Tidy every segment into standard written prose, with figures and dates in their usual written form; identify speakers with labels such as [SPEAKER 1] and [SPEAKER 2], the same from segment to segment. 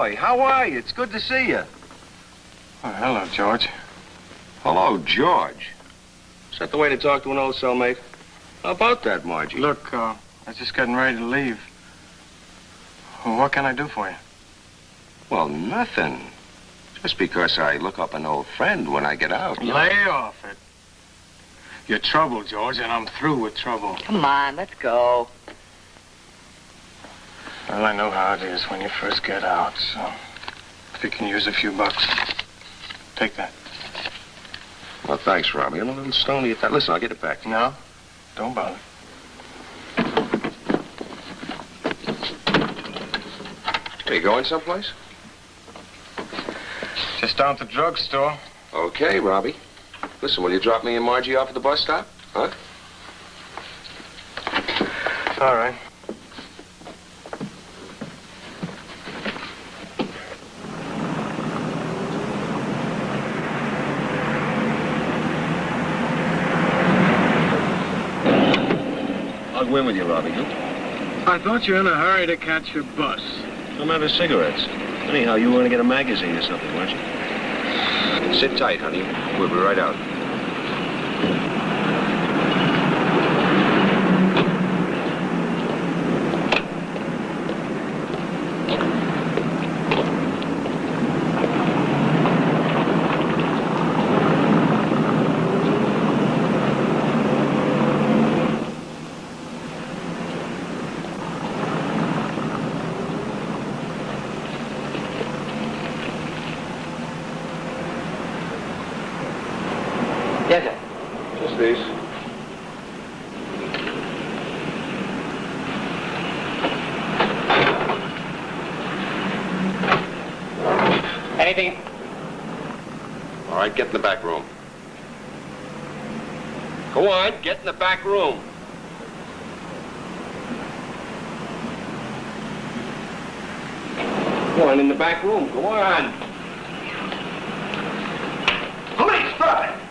[SPEAKER 1] boy. How are you? It's good to see you.
[SPEAKER 2] Oh, hello, George.
[SPEAKER 1] Hello, George. Is that the way to talk to an old cellmate? How about that, Margie?
[SPEAKER 2] Look, I was just getting ready to leave. Well, what can I do for you?
[SPEAKER 1] Well, nothing. Just because I look up an old friend when I get out.
[SPEAKER 2] Lay off it. You're trouble, George, and I'm through with trouble.
[SPEAKER 3] Come on, let's go.
[SPEAKER 2] Well, I know how it is when you first get out, so if you can use a few bucks, take that.
[SPEAKER 1] Well, thanks, Robbie. I'm a little stony at that. Listen, I'll get it back.
[SPEAKER 2] No? Don't bother.
[SPEAKER 1] Are you going someplace?
[SPEAKER 2] Just down to the drugstore.
[SPEAKER 1] Okay, Robbie. Listen, will you drop me and Margie off at the bus stop? Huh?
[SPEAKER 2] All right.
[SPEAKER 1] I'll go in with you, Robbie.
[SPEAKER 2] I thought you were in a hurry to catch your bus.
[SPEAKER 1] I'm out of cigarettes. Anyhow, you were going to get a magazine or something, weren't you? Sit tight, honey. We'll be right out.
[SPEAKER 3] Yes, sir.
[SPEAKER 1] Just these.
[SPEAKER 3] Anything?
[SPEAKER 1] All right, get in the back room. Go on, get in the back room. Go on, in the back room. Go on. Police, drop it!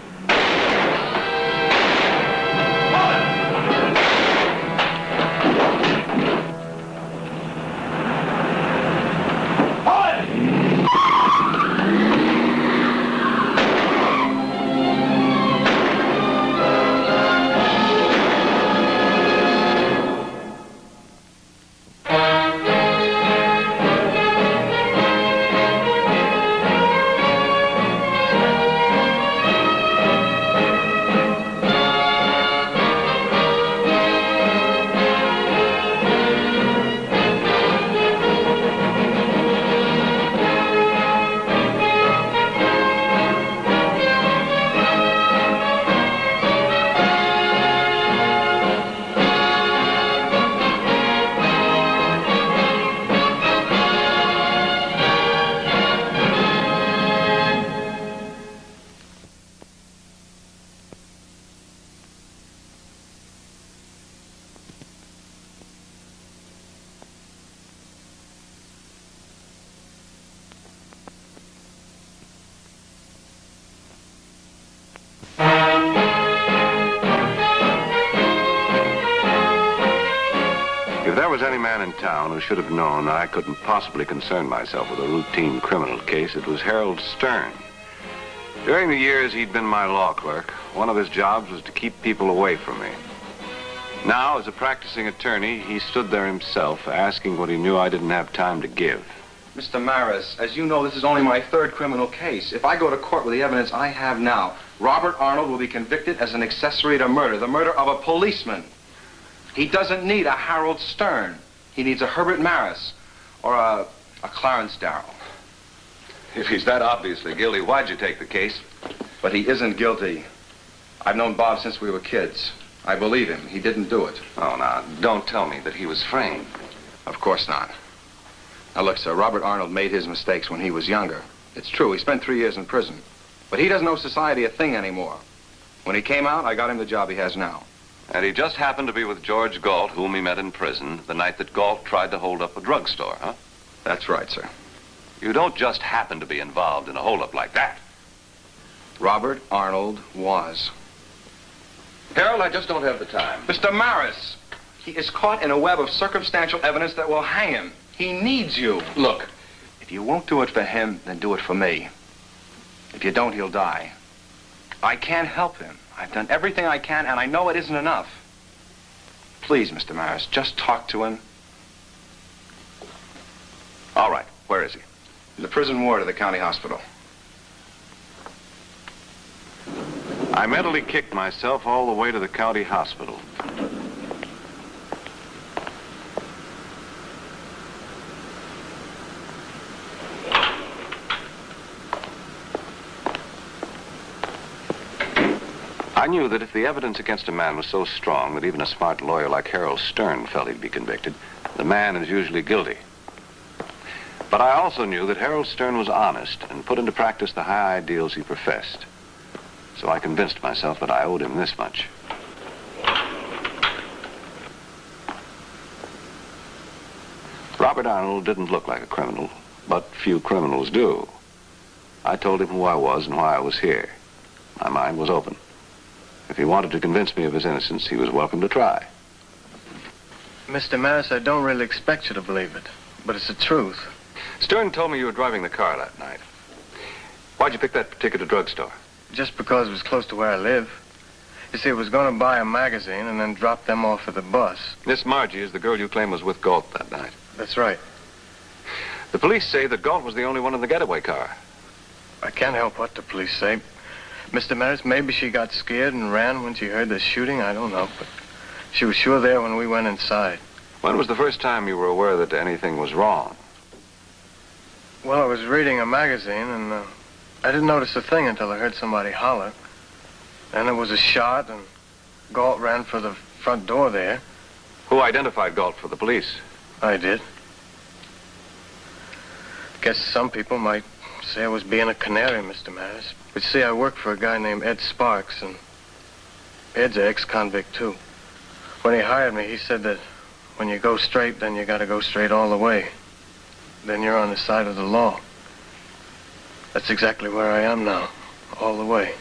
[SPEAKER 4] If there was any man in town who should have known I couldn't possibly concern myself with a routine criminal case, it was Harold Stern. During the years he'd been my law clerk, one of his jobs was to keep people away from me. Now, as a practicing attorney, he stood there himself, asking what he knew I didn't have time to give.
[SPEAKER 5] Mr. Maris, as you know, this is only my third criminal case. If I go to court with the evidence I have now, Robert Arnold will be convicted as an accessory to murder, the murder of a policeman. He doesn't need a Harold Stern. He needs a Herbert Maris or a Clarence Darrow.
[SPEAKER 4] If he's that obviously guilty, why'd you take the case?
[SPEAKER 5] But he isn't guilty. I've known Bob since we were kids. I believe him. He didn't do it.
[SPEAKER 4] Oh, now, don't tell me that he was framed.
[SPEAKER 5] Of course not. Now, look, sir, Robert Arnold made his mistakes when he was younger. It's true, he spent 3 years in prison. But he doesn't owe society a thing anymore. When he came out, I got him the job he has now.
[SPEAKER 4] And he just happened to be with George Galt, whom he met in prison, the night that Galt tried to hold up a drugstore, huh?
[SPEAKER 5] That's right, sir.
[SPEAKER 4] You don't just happen to be involved in a holdup like that.
[SPEAKER 5] Robert Arnold was.
[SPEAKER 1] Harold, I just don't have the time.
[SPEAKER 5] Mr. Maris, he is caught in a web of circumstantial evidence that will hang him. He needs you.
[SPEAKER 1] Look, if
[SPEAKER 5] you won't do it for him, then do it for me. If you don't, he'll die. I can't help him. I've done everything I can, and I know it isn't enough. Please, Mr. Maris, just talk to him.
[SPEAKER 4] All right. Where is he?
[SPEAKER 5] In the prison ward of the county hospital.
[SPEAKER 4] I mentally kicked myself all the way to the county hospital. I knew that if the evidence against a man was so strong that even a smart lawyer like Harold Stern felt he'd be convicted, the man is usually guilty. But I also knew that Harold Stern was honest and put into practice the high ideals he professed. So I convinced myself that I owed him this much. Robert Arnold didn't look like a criminal, but few criminals do. I told him who I was and why I was here. My mind was open. If he wanted to convince me of his innocence, he was welcome to try.
[SPEAKER 2] Mr. Maris, I don't really expect you to believe it, but it's the truth.
[SPEAKER 4] Stern told me you were driving the car that night. Why'd you pick that particular drugstore?
[SPEAKER 2] Just because it was close to where I live. You see, I was going to buy a magazine and then drop them off at the bus.
[SPEAKER 4] Miss Margie is the girl you claim was with Galt that night.
[SPEAKER 2] That's right.
[SPEAKER 4] The police say that Galt was the only one in the getaway car.
[SPEAKER 2] I can't help what the police say. Mr. Maris, maybe she got scared and ran when she heard the shooting. I don't know, but she was sure there when we went inside.
[SPEAKER 4] When was the first time you were aware that anything was wrong?
[SPEAKER 2] Well, I was reading a magazine, and I didn't notice a thing until I heard somebody holler. Then there was a shot, and Galt ran for the front door there.
[SPEAKER 4] Who identified Galt for the police?
[SPEAKER 2] I did. Guess some people might say I was being a canary, Mr. Maris. But see, I work for a guy named Ed Sparks, and Ed's an ex-convict, too. When he hired me, he said that when you go straight, then you gotta go straight all the way. Then you're on the side of the law. That's exactly where I am now, all the way.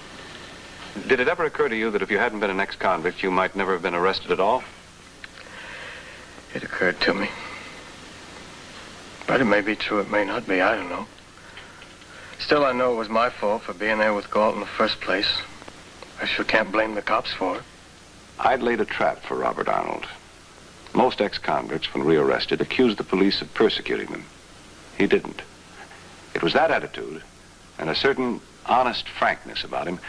[SPEAKER 4] Did it ever occur to you that if you hadn't been an ex-convict, you might never have been arrested at all?
[SPEAKER 2] It occurred to me. But it may be true, it may not be, I don't know. Still, I know it was my fault for being there with Galt in the first place. I sure can't blame the cops for it.
[SPEAKER 4] I'd laid a trap for Robert Arnold. Most ex-convicts, when rearrested, accused the police of persecuting them. He didn't. It was that attitude and a certain honest frankness about him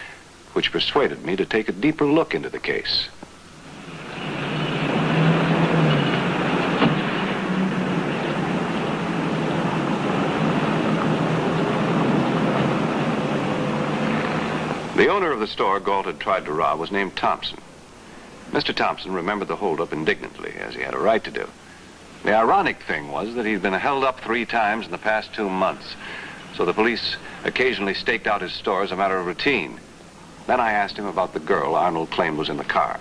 [SPEAKER 4] which persuaded me to take a deeper look into the case. The owner of the store Galt had tried to rob was named Thompson. Mr. Thompson remembered the holdup indignantly, as he had a right to do. The ironic thing was that he'd been held up 3 times in the past 2 months, so the police occasionally staked out his store as a matter of routine. Then I asked him about the girl Arnold claimed was in the car.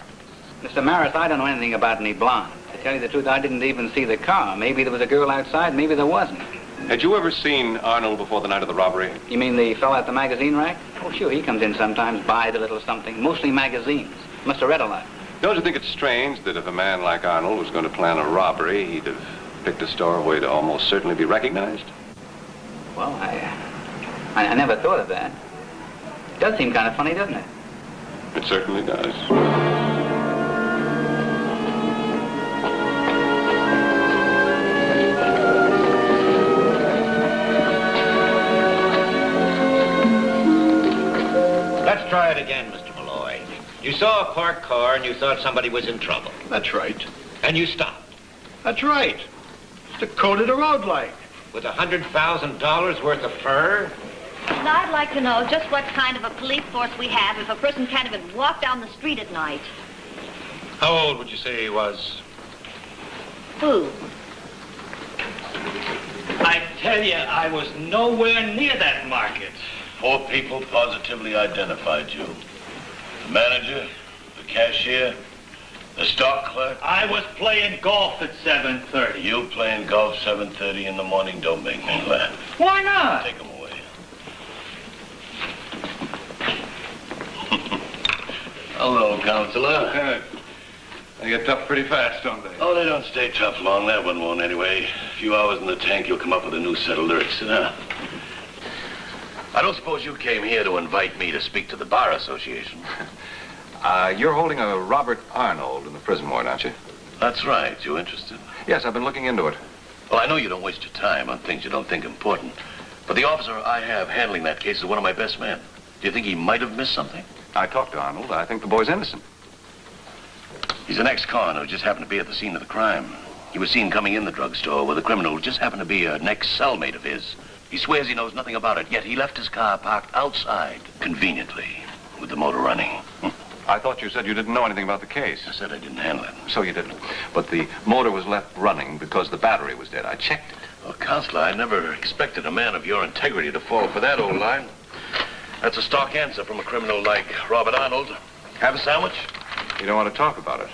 [SPEAKER 3] Mr. Maris, I don't know anything about any blonde. To tell you the truth, I didn't even see the car. Maybe there was a girl outside, maybe there wasn't.
[SPEAKER 4] Had you ever seen Arnold before the night of the robbery?
[SPEAKER 3] You mean the fellow at the magazine rack? Oh, sure, he comes in sometimes, buys a little something, mostly magazines. Must have read a lot.
[SPEAKER 4] Don't you think it's strange that if a man like Arnold was going to plan a robbery, he'd have picked a store where to almost certainly be recognized?
[SPEAKER 3] Well, I never thought of that. It does seem kind of funny, doesn't it?
[SPEAKER 4] It certainly does.
[SPEAKER 6] Let's try it again, Mr. Malloy. You saw a parked car and you thought somebody was in trouble.
[SPEAKER 7] That's right.
[SPEAKER 6] And you stopped.
[SPEAKER 7] That's right. It's the code of the road like.
[SPEAKER 6] With $100,000 worth of fur?
[SPEAKER 8] And I'd like to know just what kind of a police force we have if a person can't even walk down the street at night.
[SPEAKER 6] How old would you say he was?
[SPEAKER 8] Who?
[SPEAKER 9] I tell you, I was nowhere near that market.
[SPEAKER 7] 4 people positively identified you. The manager, the cashier, the stock clerk.
[SPEAKER 9] I was playing golf at 7:30.
[SPEAKER 7] You playing golf 7:30 in the morning don't make me laugh.
[SPEAKER 9] Why not?
[SPEAKER 7] Take them away. Hello, Counselor.
[SPEAKER 5] They get tough pretty fast, don't they?
[SPEAKER 7] Oh, they don't stay tough long. That one won't anyway. A few hours in the tank, you'll come up with a new set of lyrics. Sit down. I don't suppose you came here to invite me to speak to the Bar Association.
[SPEAKER 1] You're holding a Robert Arnold in the prison ward, aren't you?
[SPEAKER 7] That's right. You interested?
[SPEAKER 1] Yes, I've been looking into it.
[SPEAKER 7] Well, I know you don't waste your time on things you don't think important. But the officer I have handling that case is one of my best men. Do you think he might have missed something?
[SPEAKER 1] I talked to Arnold. I think the boy's innocent.
[SPEAKER 7] He's an ex-con who just happened to be at the scene of the crime. He was seen coming in the drugstore with a criminal who just happened to be an ex-cellmate of his. He swears he knows nothing about it, yet he left his car parked outside, conveniently, with the motor running.
[SPEAKER 1] I thought you said you didn't know anything about the case.
[SPEAKER 7] I said I didn't handle it.
[SPEAKER 1] So you didn't. But the motor was left running because the battery was dead. I checked it.
[SPEAKER 7] Well, Counselor, I never expected a man of your integrity to fall for that old line. That's a stock answer from a criminal like Robert Arnold. Have a sandwich?
[SPEAKER 1] You don't want to talk about it.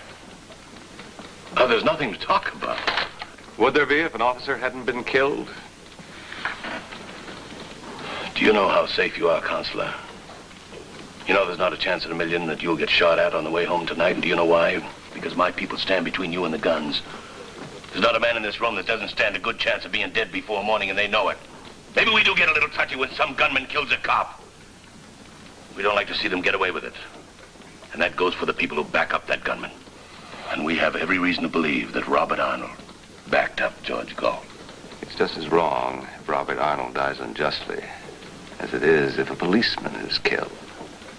[SPEAKER 7] Oh, there's nothing to talk about.
[SPEAKER 1] Would there be if an officer hadn't been killed?
[SPEAKER 7] Do you know how safe you are, Counselor? You know there's not a chance in a million that you'll get shot at on the way home tonight, and do you know why? Because my people stand between you and the guns. There's not a man in this room that doesn't stand a good chance of being dead before morning, and they know it. Maybe we do get a little touchy when some gunman kills a cop. We don't like to see them get away with it. And that goes for the people who back up that gunman. And we have every reason to believe that Robert Arnold backed up George Galt.
[SPEAKER 1] It's just as wrong if Robert Arnold dies unjustly as it is if a policeman is killed.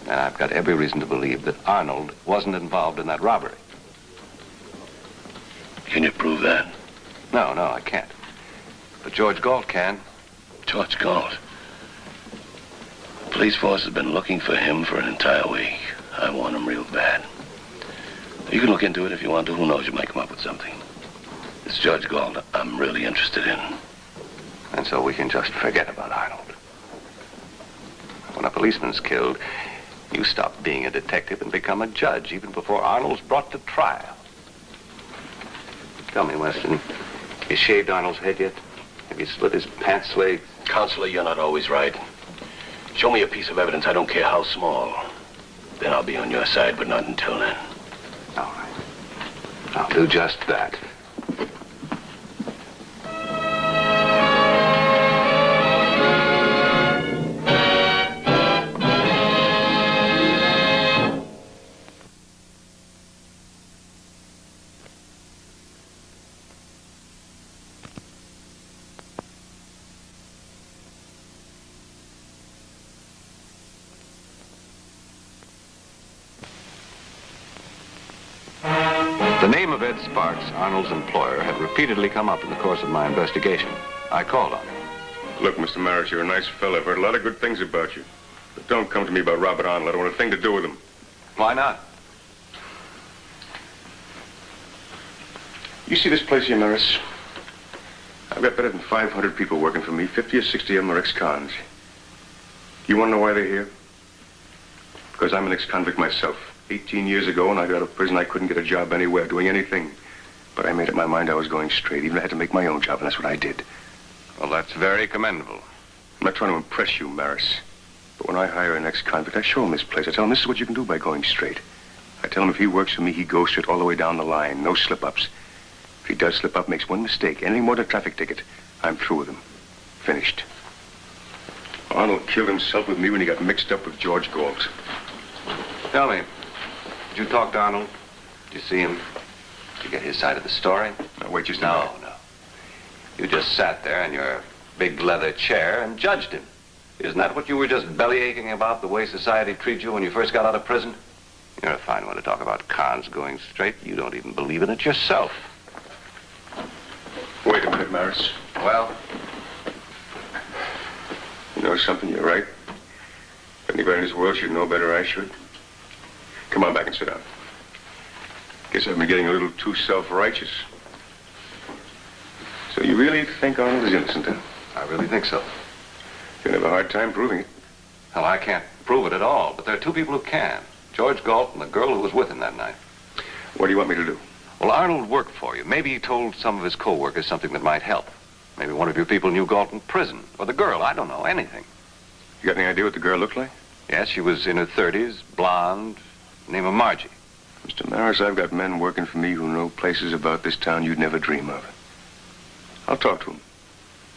[SPEAKER 1] And I've got every reason to believe that Arnold wasn't involved in that robbery.
[SPEAKER 7] Can you prove that?
[SPEAKER 1] No, I can't. But George Galt can.
[SPEAKER 7] George Galt? The police force has been looking for him for an entire week. I want him real bad. You can look into it if you want to. Who knows, you might come up with something. It's George Galt I'm really interested in.
[SPEAKER 1] And so we can just forget about Arnold. When a policeman's killed, you stop being a detective and become a judge even before Arnold's brought to trial. Tell me, Weston, you shaved Arnold's head yet? Have you slit his pants leg?
[SPEAKER 7] Counselor, you're not always right. Show me a piece of evidence, I don't care how small. Then I'll be on your side, but not until then.
[SPEAKER 1] All right. I'll do just that. The name of Ed Sparks, Arnold's employer, had repeatedly come up in the course of my investigation. I called on him.
[SPEAKER 10] Look, Mr. Maris, you're a nice fellow. I've heard a lot of good things about you. But don't come to me about Robert Arnold. I don't want a thing to do with him.
[SPEAKER 1] Why not?
[SPEAKER 10] You see this place here, Maris? I've got better than 500 people working for me. 50 or 60 of them are ex-cons. You want to know why they're here? Because I'm an ex-convict myself. 18 years ago, when I got out of prison, I couldn't get a job anywhere, doing anything. But I made up my mind I was going straight. Even I had to make my own job, and that's what I did.
[SPEAKER 1] Well, that's very commendable.
[SPEAKER 10] I'm not trying to impress you, Maris. But when I hire an ex-convict, I show him this place. I tell him this is what you can do by going straight. I tell him if he works for me, he goes straight all the way down the line. No slip-ups. If he does slip up, makes one mistake, anything more than a traffic ticket, I'm through with him. Finished. Arnold killed himself with me when he got mixed up with George Galt.
[SPEAKER 1] Tell me, did you talk to Arnold? Did you see him? Did you get his side of the story?
[SPEAKER 10] Now, wait just a
[SPEAKER 1] No.
[SPEAKER 10] minute.
[SPEAKER 1] You just sat there in your big leather chair and judged him. Isn't that what you were just bellyaching about, the way society treats you when you first got out of prison? You're a fine one to talk about cons going straight. You don't even believe in it yourself.
[SPEAKER 10] Wait a minute, Maris.
[SPEAKER 1] Well?
[SPEAKER 10] You know something? You're right. Anybody in this world should know better, I should. Come on back and sit down. Guess I've been getting a little too self-righteous. So you really think Arnold is innocent, huh?
[SPEAKER 1] I really think so.
[SPEAKER 10] You'll have a hard time proving it.
[SPEAKER 1] Well, I can't prove it at all, but there are two people who can. George Galt and the girl who was with him that night.
[SPEAKER 10] What do you want me to do?
[SPEAKER 1] Well, Arnold worked for you. Maybe he told some of his co-workers something that might help. Maybe one of your people knew Galt in prison. Or the girl, I don't know, anything.
[SPEAKER 10] You got any idea what the girl looked like?
[SPEAKER 1] Yes, she was in her 30s, blonde, name of Margie.
[SPEAKER 10] Mr. Maris, I've got men working for me who know places about this town you'd never dream of. I'll talk to them.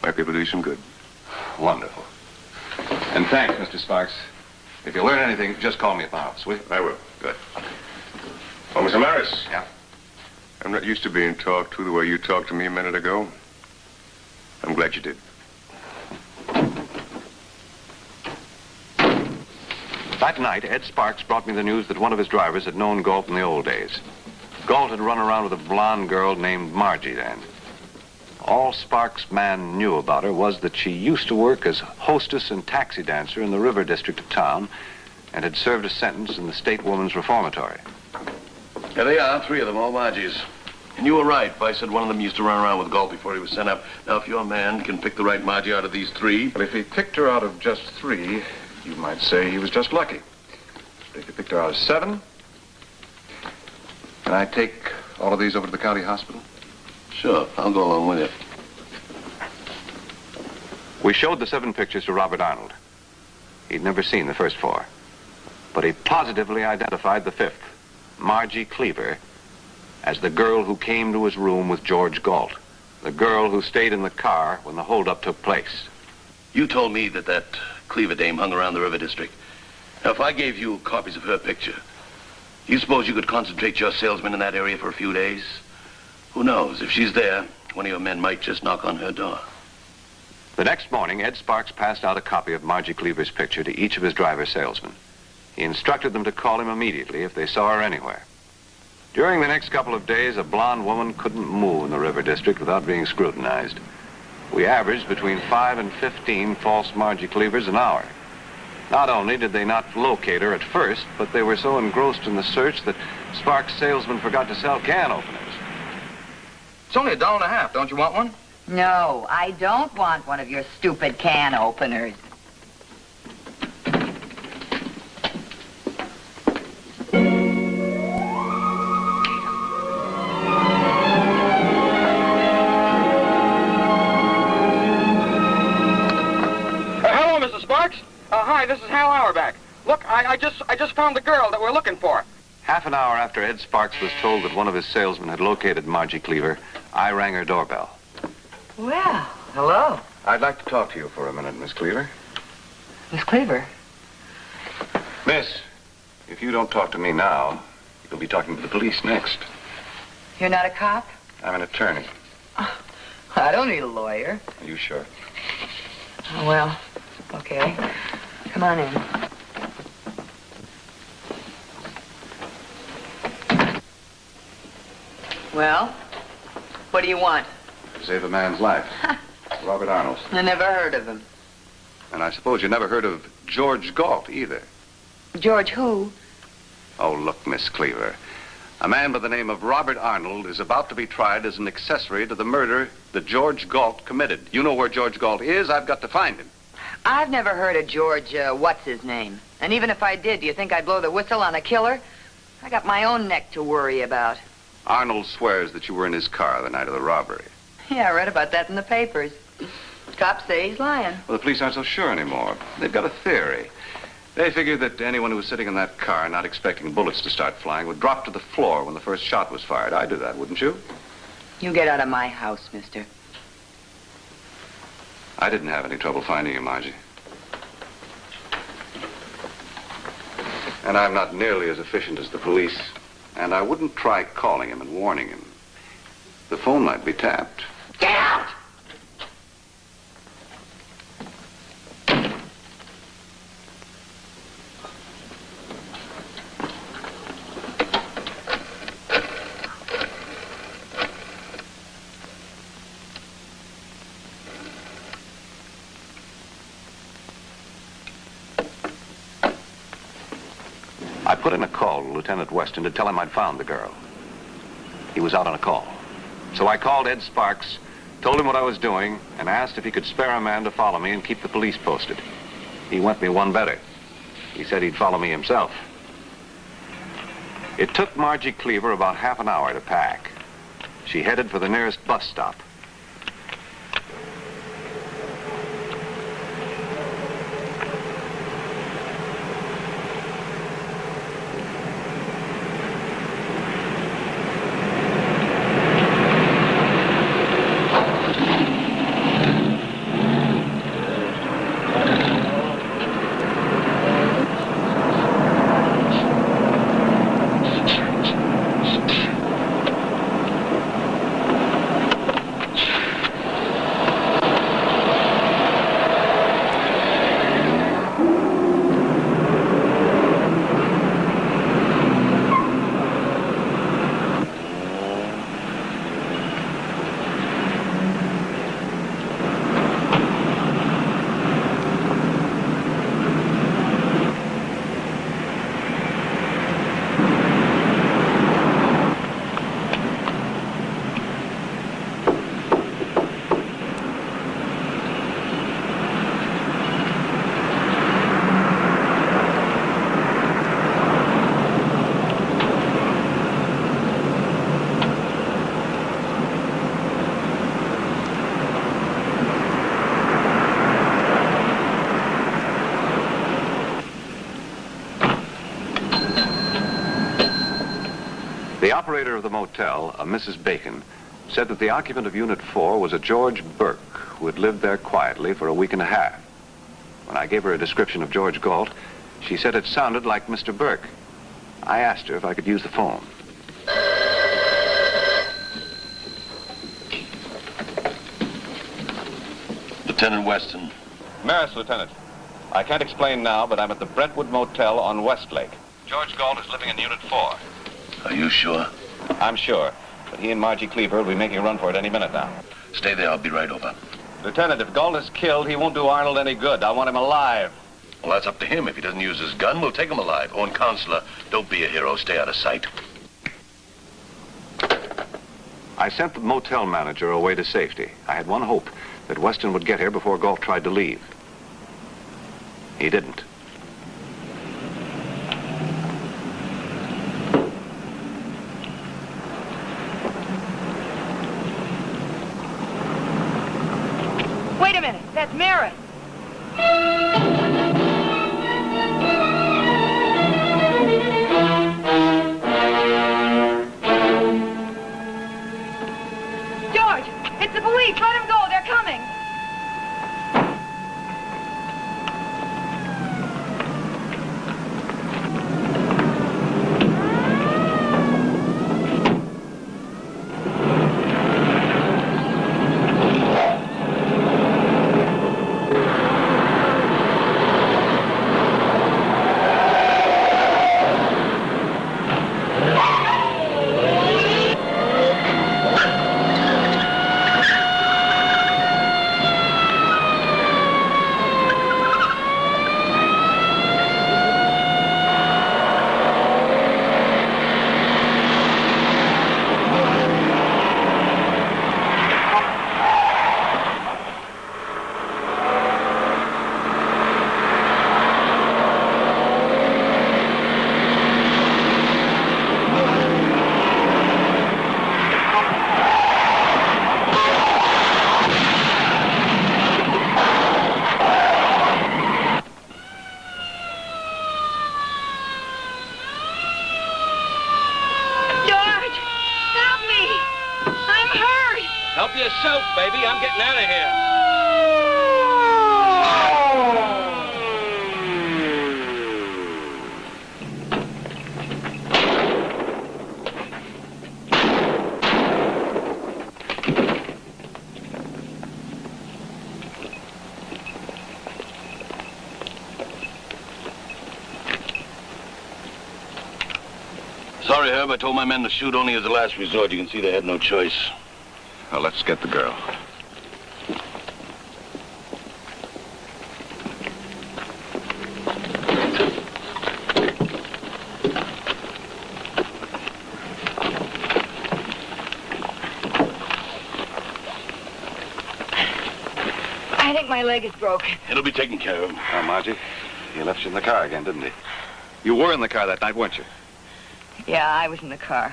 [SPEAKER 10] Might be able to do some good.
[SPEAKER 1] Wonderful. And thanks, Mr. Sparks. If you learn anything, just call me at the house, will you?
[SPEAKER 10] I will.
[SPEAKER 1] Good.
[SPEAKER 10] Oh, Mr. Maris.
[SPEAKER 1] Yeah?
[SPEAKER 10] I'm not used to being talked to the way you talked to me a minute ago. I'm glad you did.
[SPEAKER 1] That night, Ed Sparks brought me the news that one of his drivers had known Galt in the old days. Galt had run around with a blonde girl named Margie then. All Sparks' man knew about her was that she used to work as hostess and taxi dancer in the river district of town and had served a sentence in the state woman's reformatory.
[SPEAKER 7] Here they are, 3 of them, all Margies. And you were right. I said one of them used to run around with Galt before he was sent up. Now, if your man can pick the right Margie out of these 3...
[SPEAKER 1] But if he picked her out of just 3, you might say he was just lucky. But if he picked her out of 7, can I take all of these over to the county hospital?
[SPEAKER 7] Sure, I'll go along with you.
[SPEAKER 1] We showed the 7 pictures to Robert Arnold. He'd never seen the first 4. But he positively identified the 5th, Margie Cleaver, as the girl who came to his room with George Galt. The girl who stayed in the car when the holdup took place.
[SPEAKER 7] You told me that Cleaver dame hung around the river district. Now, if I gave you copies of her picture, you suppose you could concentrate your salesman in that area for a few days? Who knows? If she's there, one of your men might just knock on her door.
[SPEAKER 1] The next morning, Ed Sparks passed out a copy of Margie Cleaver's picture to each of his driver salesmen. He instructed them to call him immediately if they saw her anywhere. During the next couple of days, a blonde woman couldn't move in the river district without being scrutinized. We averaged between 5 and 15 false Margie Cleavers an hour. Not only did they not locate her at first, but they were so engrossed in the search that Sparks' salesman forgot to sell can openers.
[SPEAKER 5] It's only $1.50. Don't you want one?
[SPEAKER 11] No, I don't want one of your stupid can openers.
[SPEAKER 5] Hello, Mrs. Sparks. Hi, this is Hal Auerbach. Look, I just found the girl that we're looking for.
[SPEAKER 1] Half an hour after Ed Sparks was told that one of his salesmen had located Margie Cleaver, I rang her doorbell.
[SPEAKER 11] Well, hello.
[SPEAKER 1] I'd like to talk to you for a minute, Miss Cleaver.
[SPEAKER 11] Miss Cleaver.
[SPEAKER 1] Miss, if you don't talk to me now, you'll be talking to the police next.
[SPEAKER 11] You're not a cop?
[SPEAKER 1] I'm an attorney.
[SPEAKER 11] Oh, I don't need a lawyer.
[SPEAKER 1] Are you sure?
[SPEAKER 11] Oh, well, okay. Come on in. Well, what do you want?
[SPEAKER 1] To save a man's life. Robert Arnold.
[SPEAKER 11] I never heard of him.
[SPEAKER 1] And I suppose you never heard of George Galt either.
[SPEAKER 11] George who?
[SPEAKER 1] Oh, look, Miss Cleaver. A man by the name of Robert Arnold is about to be tried as an accessory to the murder that George Galt committed. You know where George Galt is? I've got to find him.
[SPEAKER 11] I've never heard of George, what's his name? And even if I did, do you think I'd blow the whistle on a killer? I got my own neck to worry about.
[SPEAKER 1] Arnold swears that you were in his car the night of the robbery.
[SPEAKER 11] Yeah, I read about that in the papers. Cops say he's lying.
[SPEAKER 1] Well, the police aren't so sure anymore. They've got a theory. They figured that anyone who was sitting in that car, not expecting bullets to start flying, would drop to the floor when the first shot was fired. I'd do that, wouldn't you?
[SPEAKER 11] You get out of my house, mister.
[SPEAKER 1] I didn't have any trouble finding you, Margie. And I'm not nearly as efficient as the police. And I wouldn't try calling him and warning him. The phone might be tapped.
[SPEAKER 11] Get out!
[SPEAKER 1] I put in a call to Lieutenant Weston to tell him I'd found the girl. He was out on a call. So I called Ed Sparks, told him what I was doing, and asked if he could spare a man to follow me and keep the police posted. He went me one better. He said he'd follow me himself. It took Margie Cleaver about half an hour to pack. She headed for the nearest bus stop.
[SPEAKER 4] operator of the motel, a Mrs. Bacon, said that the occupant of Unit 4 was a George Burke who had lived there quietly for a week and a half. When I gave her a description of George Galt, she said it sounded like Mr. Burke. I asked her if I could use the phone.
[SPEAKER 7] Lieutenant Weston.
[SPEAKER 1] Maris, Lieutenant. I can't explain now, but I'm at the Brentwood Motel on Westlake. George Galt is living in Unit 4.
[SPEAKER 7] Are you sure?
[SPEAKER 1] I'm sure, but he and Margie Cleaver will be making a run for it any minute now.
[SPEAKER 7] Stay there. I'll be right over.
[SPEAKER 1] Lieutenant, if Galt is killed, he won't do Arnold any good. I want him alive.
[SPEAKER 7] Well, that's up to him. If he doesn't use his gun, we'll take him alive. Oh, and Counselor, don't be a hero. Stay out of sight.
[SPEAKER 4] I sent the motel manager away to safety. I had one hope, that Weston would get here before Galt tried to leave. He didn't.
[SPEAKER 11] Wait a minute. That's Maris. George, it's the police. Let him go. They're coming.
[SPEAKER 9] Help yourself, baby. I'm getting out of here.
[SPEAKER 7] Sorry, Herb. I told my men to shoot only as a last resort. You can see they had no choice.
[SPEAKER 4] Well, let's get the girl.
[SPEAKER 11] I think my leg is broken.
[SPEAKER 7] It'll be taken care of.
[SPEAKER 4] Oh, Margie, he left you in the car again, didn't he? You were in the car that night, weren't you?
[SPEAKER 11] Yeah, I was in the car.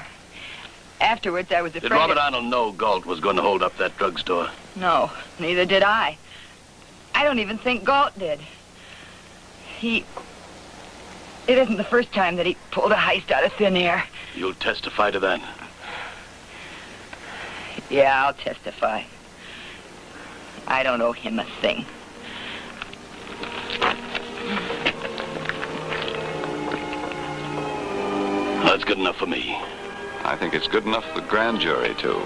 [SPEAKER 11] Afterwards, I was afraid...
[SPEAKER 7] Did Robert Arnold know Galt was going to hold up that drugstore?
[SPEAKER 11] No, neither did I. I don't even think Galt did. It isn't the first time that he pulled a heist out of thin air.
[SPEAKER 7] You'll testify to that?
[SPEAKER 11] Yeah, I'll testify. I don't owe him a thing.
[SPEAKER 7] That's good enough for me.
[SPEAKER 4] I think it's good enough for the grand jury, too.